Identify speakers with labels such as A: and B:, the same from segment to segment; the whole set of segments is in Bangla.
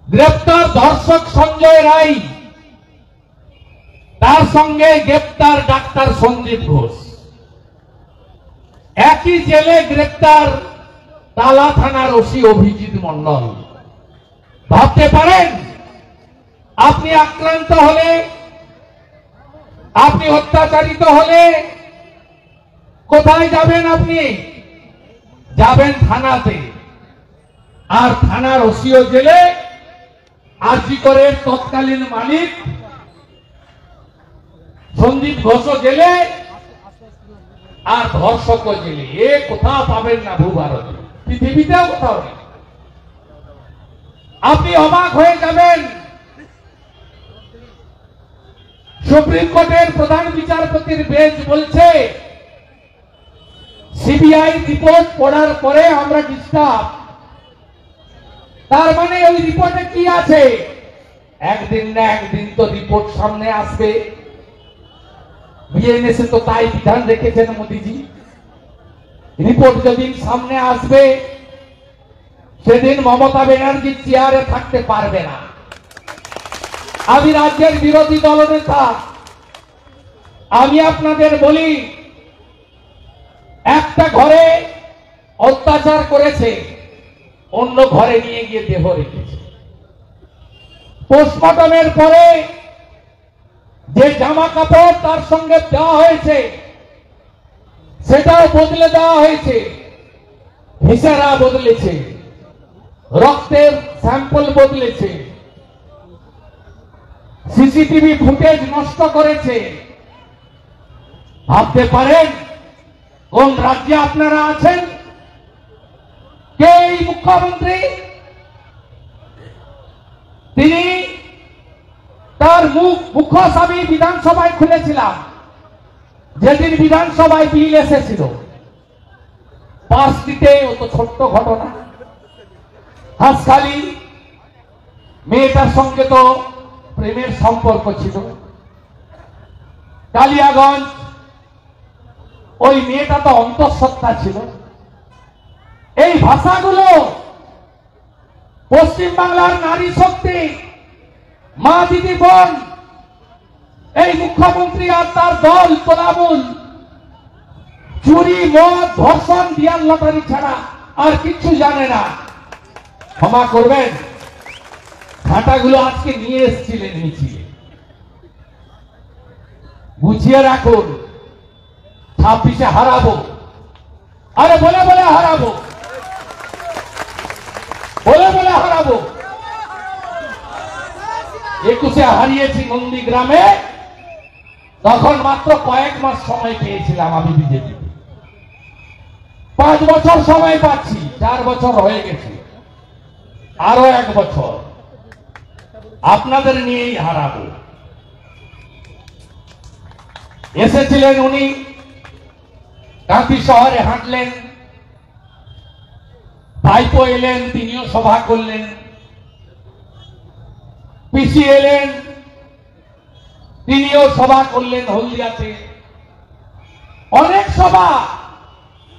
A: গ্রেপ্তার ধর্ষক সঞ্জয় রায়, তার সঙ্গে গ্রেপ্তার ডাক্তার সন্দীপ ঘোষ। একই জেলে গ্রেপ্তার তালা থানার ওসি অভিজিৎ মন্ডল। ভাবতে পারেন, আপনি আক্রান্ত হলে, আপনি অত্যাচারিত হলে কোথায় যাবেন? আপনি যাবেন থানাতে। আর থানার ওসিও জেলে, আরজি করের তৎকালীন মালিক সন্দীপ ঘোষও জেলে, আর ধর্ষকও জেলে। এ কোথাও পাবেন না ভূভারতে, পৃথিবীতেও কোথাও নেই। আপনি অবাক হয়ে যাবেন। সুপ্রিম কোর্টের প্রধান বিচারপতির বেঞ্চ বলছে, সিবিআই রিপোর্ট পড়ার পরে আমরা ডিস্টার্ব। তার মানে ওই রিপোর্টে কি আছে? একদিন না একদিন তো রিপোর্ট সামনে আসবে। বিএনএসএ তো তাই বিধান রেখেছেন মোদীজি। রিপোর্ট যেদিন সামনে আসবে সেদিন মমতা ব্যানার্জি চেয়ারে থাকতে পারবে না। আমি রাজ্যের বিরোধী দলনেতা, আমি আপনাদের বলি, একটা ঘরে অত্যাচার করেছে, অন্য ঘরে নিয়ে গিয়ে দেহ রেখেছে। পোস্টমর্টমের পরে যে জামা কাপড় তার সঙ্গে দেওয়া হয়েছে সেটাও বদলে দেওয়া হয়েছে, ভিসেরা বদলেছে, রক্তের স্যাম্পল বদলেছে, সিসিটিভি ফুটেজ নষ্ট করেছে। ভাবতে পারেন কোন রাজ্যে আপনারা আছেন? কে এই মুখ্যমন্ত্রী? তিনি তার মুখোশ আমি বিধানসভায় খুলেছিলাম যেদিন বিধানসভায় বিল এসেছিল। পাশ দিতে অত ছোট্ট ঘটনা, হাসখালি মেয়েটার সঙ্গে তো প্রেমের সম্পর্ক ছিল। কালিয়াগঞ্জ ওই মেয়েটা তো অন্তঃসত্ত্বা ছিল। এই ভাষাগুলো পশ্চিমবাংলার নারী শক্তি, মা, দিদি, বোন, এই মুখ্যমন্ত্রী আর তার দল তোলামূল চুরি, মদ, ধর্ষণ, বিয়ার লটারি ছাড়া আর কিছু জানে না। ক্ষমা করবেন, ঘাটাগুলো আজকে নিয়ে এসেছিলেন মিছিলে। বুঝিয়ে রাখুন, 26-এ হারাবো। আরে বলে বলে হারাবো, বলে বলে হারাবো। 21-এ হারিয়েছি নন্দীগ্রামে, তখন মাত্র কয়েক মাস সময় পেয়েছিলাম আমি বিজেপি। 5 বছর সময় পাচ্ছি, 4 বছর হয়ে গেছে, আরো 1 বছর আপনাদের নিয়েই হারাবো। এসেছিলেন উনি, কাঁথি শহরে হাঁটলেন, ভাইপো এলেন, তিনিও সভা করলেন, পিসি এলেন, তিনিও সভা করলেন হলদিয়াতে। অনেক সভা।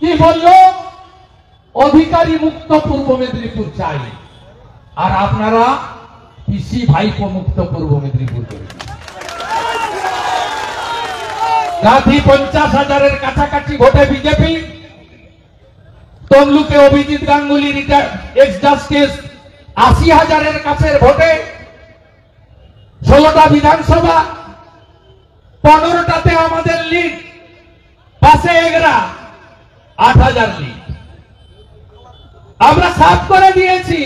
A: কি বলল? অধিকারী মুক্ত পূর্ব মেদিনীপুর চাই। আর আপনারা পিসি ভাইপো মুক্ত পূর্ব মেদিনীপুর করেন। গান্ধী 50,000-এর কাছাকাছি ভোটে বিজেপি, তমলুকে অভিজিৎ গাঙ্গুলি এক্স জাস্টিস 80,000-এর কাছের ভোটে 16টা বিধানসভা, 15টাতে আমাদের লিড, পাশে এগরা 8,000 লিড। আমরা সাফ করে দিয়েছি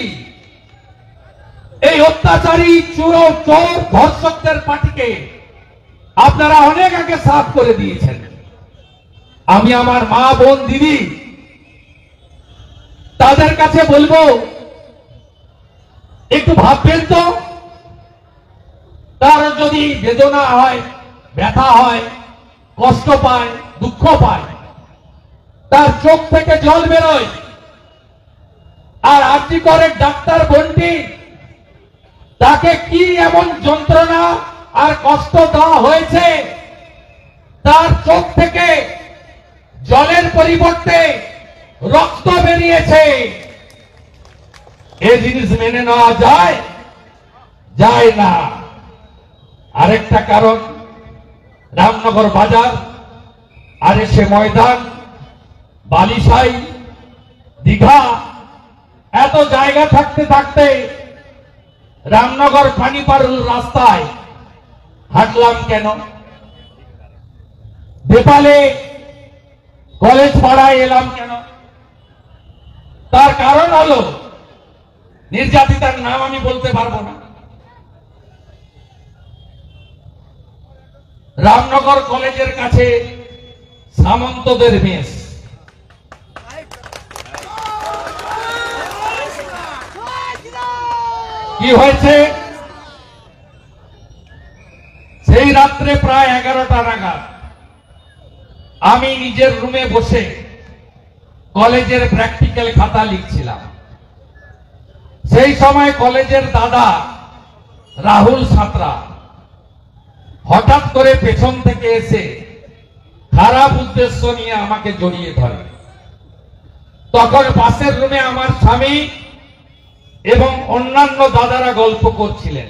A: এই অত্যাচারী চোর ধর্ষকদের পার্টিকে। আপনারা অনেক আগে সাফ করে দিয়েছেন। আমি আমার মা, বোন, দিদি তাদের কাছে বলবো, একটু ভাববেন তো, তার যদি বেদনা হয়, ব্যথা হয়, কষ্ট পায়, দুঃখ পায়, তার চোখ থেকে জল বেরোয়। আর আরজি করের ডাক্তার বোনটি, তাকে কি এমন যন্ত্রণা আর কষ্ট দেওয়া হয়েছে, তার চোখ থেকে জলের পরিবর্তে রক্ত বেরিয়েছে। এই জিনিস মেনে নেওয়া যায়? যায় না। আরেকটা কারণ, রামনগর বাজার, আরএসএ ময়দান, বালিশাই, দীঘা, এত জায়গা থাকতে থাকতে রামনগর পানিপাড়ুর রাস্তায় হাঁটলাম কেন? বেপালে কলেজ পাড়ায় এলাম কেন? তার কারণ হলো, নির্যাতিতার নাম আমি বলতে পারবো না। রামনগর কলেজের কাছে সামন্তদের মেস। কি হয়েছে? সেই রাত্রে প্রায় 11টা নাগাদ আমি নিজের রুমে বসে কলেজের প্র্যাকটিক্যাল খাতা লিখছিলাম। সেই সময় কলেজের দাদা রাহুল সাঁতরা হঠাৎ করে পেছন থেকে এসে খারাপ উদ্দেশ্য নিয়ে আমাকে জড়িয়ে ধরে। তখন পাশের রুমে আমার স্বামী এবং অন্যান্য দাদারা গল্প করছিলেন।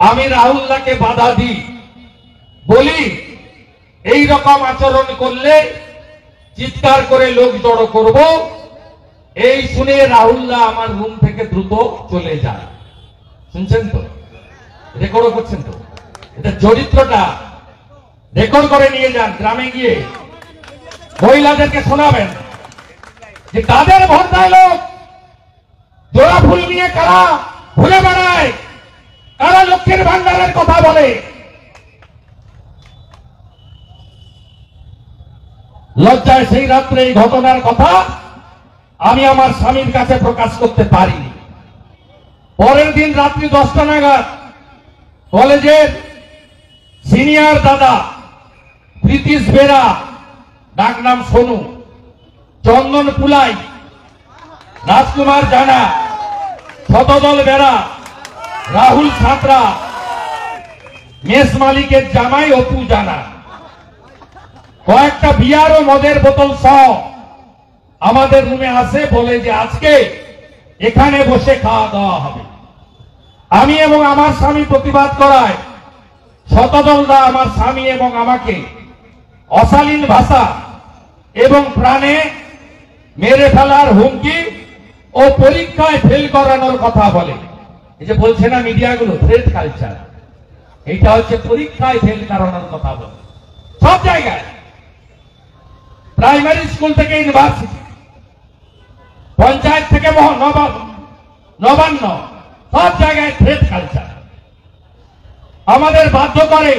A: আমি রাহুলদাকে বাধা দিই, বলি এই রকম আচরণ করলে চিৎকার করে লোক জড়ো করব। এই শুনে রাহুলদা আমার রুম থেকে দ্রুত চলে যায়। শুনছেন তো? রেকর্ডও করছেন তো? এটা চরিত্রটা রেকর্ড করে নিয়ে যান, গ্রামে গিয়ে মহিলাদেরকে শোনাবেন যে কাদের ভোট দেয় লোক, জোড়া ফুল নিয়ে কারা ঘুরে বেড়ায়, কারা লক্ষ্মীর ভান্ডারের কথা বলে। লজ্জায় সেই রাত্রে এই ঘটনার কথা আমি আমার স্বামীর কাছে প্রকাশ করতে পারিনি। পরের দিন রাত্রি 10টা নাগাদ কলেজের সিনিয়র দাদা প্রীতিশ বেরা, ডাক নাম সোনু, চন্দন পুলাই, রাজকুমার জানা, শতদল বেরা, রাহুল সাঁতরা, মেস মালিকের জামাই অপু জানা, কয়েকটা বিয়ার ও মদের বোতল সহ আমাদের রুমে আসে, বলে যে আজকে এখানে বসে খাওয়া দাওয়া হবে। আমি এবং আমার স্বামী প্রতিবাদ করায় শতদলদা আমার স্বামী এবং আমাকে অশালীন ভাষা এবং প্রাণে মেরে ফেলার হুমকি ও পরীক্ষায় ফেল করানোর কথা বলে। এই যে বলছে না মিডিয়াগুলো থ্রেট কালচার, এইটা হচ্ছে পরীক্ষায় ফেল করানোর কথা বলে। সব জায়গায়, প্রাইমারি স্কুল থেকে ইউনিভার্সিটি, পঞ্চায়েত থেকে নবান্ন, সব জায়গায় থ্রেট কালচার। আমাদের বাধ্য করে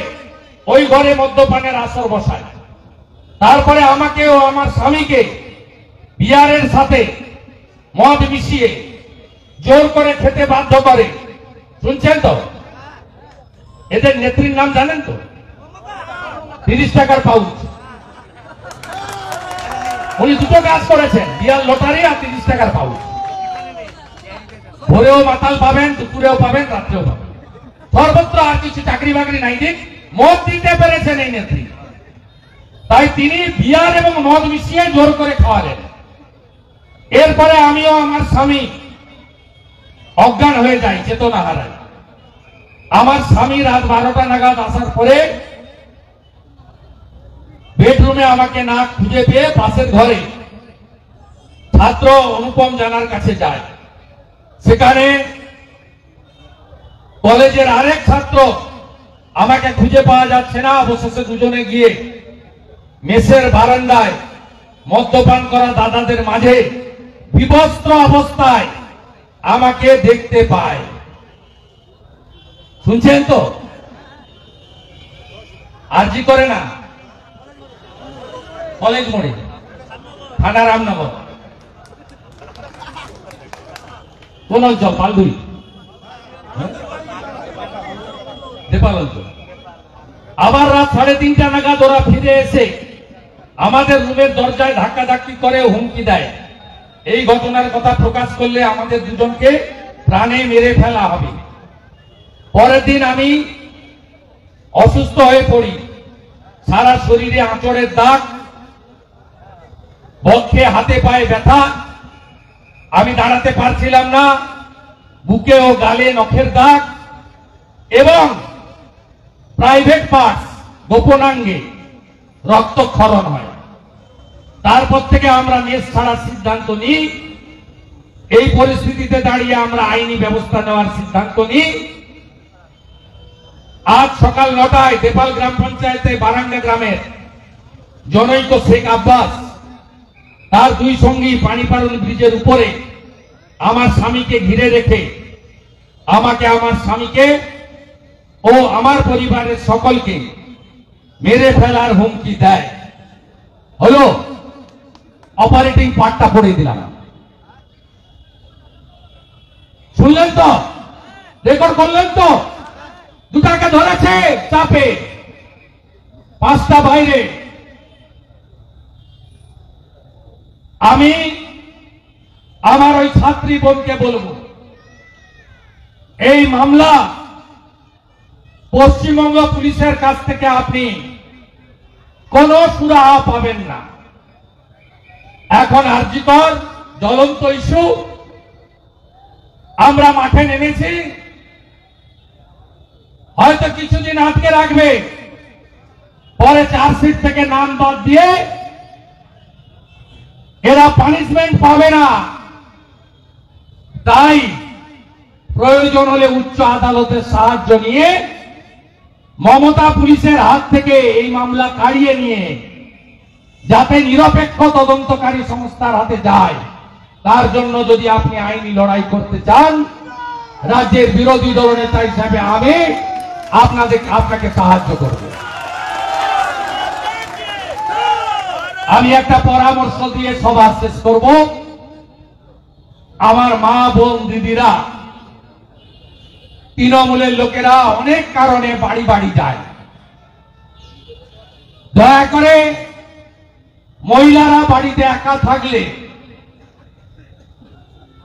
A: ওই ঘরে মদ্যপানের আসর বসায়। তারপরে আমাকে ও আমার স্বামীকে বিয়ারের সাথে মদ মিশিয়ে জোর করে খেতে বাধ্য করে। শুনছেন তো? এদের নেত্রীর নাম জানেন তো? 30 টাকার পাউচ। উনি দুটো কাজ করেছেন, বিয়ার লটারি আর 30 টাকার পাউচ। ভোরেও মাতাল পাবেন, দুপুরেও পাবেন, রাত্রেও পাবেন, সর্বত্র। আর কিছু চাকরি বাকরি নাই, দিক মদ দিতে পেরেছেন এই নেত্রী। তাই তিনি বিয়ার এবং মদ মিশিয়ে জোর করে খাওয়ালেন। এরপরে আমিও আমার স্বামী অজ্ঞান হয়ে যাই, চেতনা হারাই। আমার স্বামী রাত 12টা নাগাদ আসার পরে বেডরুমে আমাকে না খুঁজে পেয়ে পাশের ঘরে ছাত্র অনুপম জানার কাছে যায়। সেখানে কলেজের আরেক ছাত্র আমাকে খুঁজে পাওয়া যাচ্ছে না, অবশেষে দুজনে গিয়ে মেসের বারান্দায় মদ্যপান করা দাদাদের মাঝে বিবস্ত্র অবস্থায় আমাকে দেখতে পায়। শুনছেন তো? আরজি করে না, কলেজ মোড়ে, থানা রামনগর, কোন অঞ্চল? পালদুই, নেপাল অঞ্চল। আবার রাত 3:30টা নাগাদ ওরা ফিরে এসে আমাদের রুমের দরজায় ধাক্কাধাক্কি করে হুমকি দেয়, এই ঘটনার কথা প্রকাশ করলে আমাদের দুজনকে প্রাণে মেরে ফেলা হবে। পরের দিন আমি অসুস্থ হয়ে পড়ি, সারা শরীরে আঁচড়ের দাগ, বক্ষে হাতে পায়ে ব্যথা, আমি দাঁড়াতে পারছিলাম না, বুকে ও গালে নখের দাগ, এবং প্রাইভেট পার্টস গোপনাঙ্গে রক্তক্ষরণ হয়। তারপর থেকে আমরা নেস ছাড়ার সিদ্ধান্ত নিই। এই পরিস্থিতিতে দাঁড়িয়ে আমরা আইনি ব্যবস্থা নেওয়ার সিদ্ধান্ত নিই। আজ সকাল 9টায় দেপাল গ্রাম পঞ্চায়েতে বারাঙ্গা গ্রামের জনৈক শেখ আব্বাস তার দুই সঙ্গী পানিপাড়ুল ব্রিজের উপরে আমার স্বামীকে ঘিরে রেখে আমাকে, আমার স্বামীকে ও আমার পরিবারের সকলকে মেরে ফেলার হুমকি দেয়। হলো অপারেটিং পার্টটা করে দিলাম। শুনলেন তো? রেকর্ড করলেন তো? দুটাকে ধরেছে চাপে, 5টা বাইরে। আমি আমার ওই ছাত্রী বোনকে বলবো, এই মামলা পশ্চিমবঙ্গ পুলিশের কাছ থেকে আপনি কোন সুরাহা পাবেন না। এখন আরজি কর জ্বলন্ত ইস্যু, আমরা মাঠে নেমেছি। হয়তো কিছুদিন আটকে রাখবে, পরে চার্জশিট থেকে নাম বাদ দিয়ে এরা পানিশমেন্ট পাবে না। তাই প্রয়োজন হলে উচ্চ আদালতের সাহায্য নিয়ে মমতা পুলিশের হাত থেকে এই মামলা কাড়িয়ে নিয়ে যাতে নিরপেক্ষ তদন্তকারী সংস্থার হাতে যায়, তার জন্য যদি আপনি আইনি লড়াই করতে চান, রাজ্যের বিরোধী দলনেতা হিসাবে আমি আপনাকে সাহায্য করব। আমি একটা পরামর্শ দিয়ে সভা শেষ করব। আমার মা বোন দিদিরা, তৃণমূলের লোকেরা অনেক কারণে বাড়ি বাড়ি যায়। দয়া করে মহিলারা বাড়িতে একা থাকলে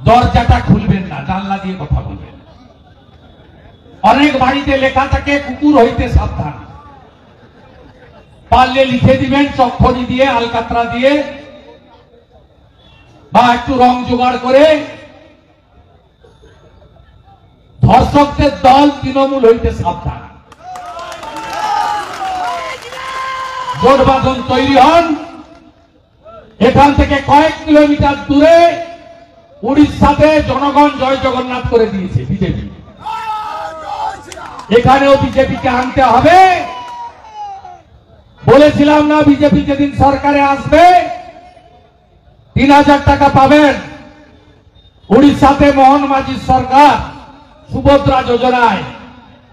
A: দরজাটা খুলবেন না, জানলা দিয়ে কথা বলবেন। অনেক বাড়িতে লেখা থাকে কুকুর হইতে সাবধান। পারলে লিখে দিবেন চকখড়ি দিয়ে, আলকাতরা দিয়ে, বা একটু রং জোগাড় করে, ধর্ষকদের দল তৃণমূল হইতে সাবধান। জোটবাঁধন তৈরি হন। এখান থেকে কয়েক কিলোমিটার দূরে উড়িষ্যাতে জনগণ জয় জগন্নাথ করে দিয়েছে বিজেপি। এখানেও বিজেপিকে আনতে হবে। বলেছিলাম না, বিজেপি যেদিন সরকারে আসবে 3000 টাকা পাবেন। উড়িষ্যাতে মোহন মাঝির সরকার সুভদ্রা যোজনায়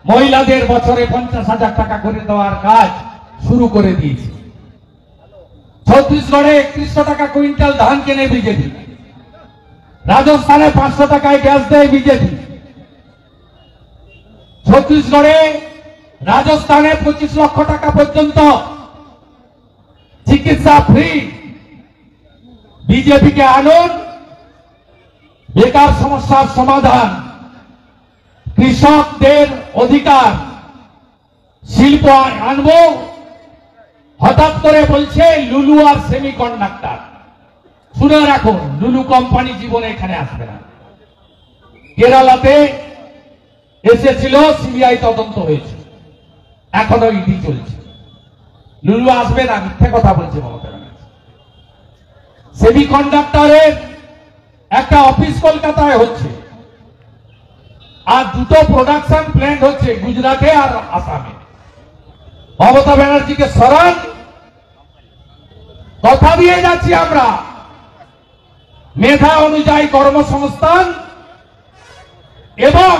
A: মহিলাদের বছরে 50,000 টাকা করে দেওয়ার কাজ শুরু করে দিয়েছে। ছত্তিশগড়ে 3100 টাকা কুইন্টাল ধান কেনে বিজেপি। রাজস্থানে 500 টাকায় গ্যাস দেয় বিজেপি। ছত্তিশগড়ে, রাজস্থানে 25 লক্ষ টাকা পর্যন্ত চিকিৎসা ফ্রি। বিজেপিকে আনুন, বেকার সমস্যার সমাধান, কৃষকদের অধিকার, শিল্প আনবো। হঠাৎ করে বলছে লুলু আর সেমিকন্ডাক্টর। শুনে রাখুন, লুলু কোম্পানি জীবনে এখানে আসবে না। কেরালাতে এসেছিল, সিবিআই তদন্ত হয়েছে, এখনো ইডি চলছে। লুলু আসবে না, মিথ্যে কথা বলছে মমতা ব্যানার্জি। সেমিকন্ডাক্টরের একটা অফিস কলকাতায় হচ্ছে, আর 2টো প্রোডাকশন প্ল্যান্ট হচ্ছে গুজরাটে আর আসামে। মমতা ব্যানার্জিকে সরান, কথা দিয়ে যাচ্ছি আমরা। মেধা অনুযায়ী কর্মসংস্থান এবং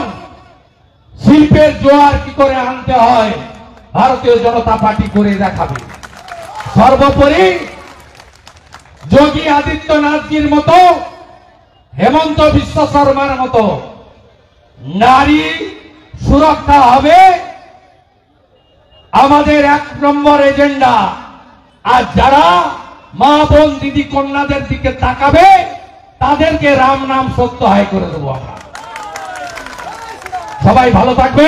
A: শিল্পের জোয়ার কি করে আনতে হয় ভারতীয় জনতা পার্টি করে দেখাবে। সর্বোপরি যোগী আদিত্যনাথজির মতো, হেমন্ত বিশ্ব শর্মার মতো নারী সুরক্ষা হবে আমাদের 1 নম্বর এজেন্ডা। আর যারা মা বোন দিদি কন্যাদের দিকে তাকাবে তাদেরকে রাম নাম সত্য হাই করে দেবো আমরা। সবাই ভালো থাকবে।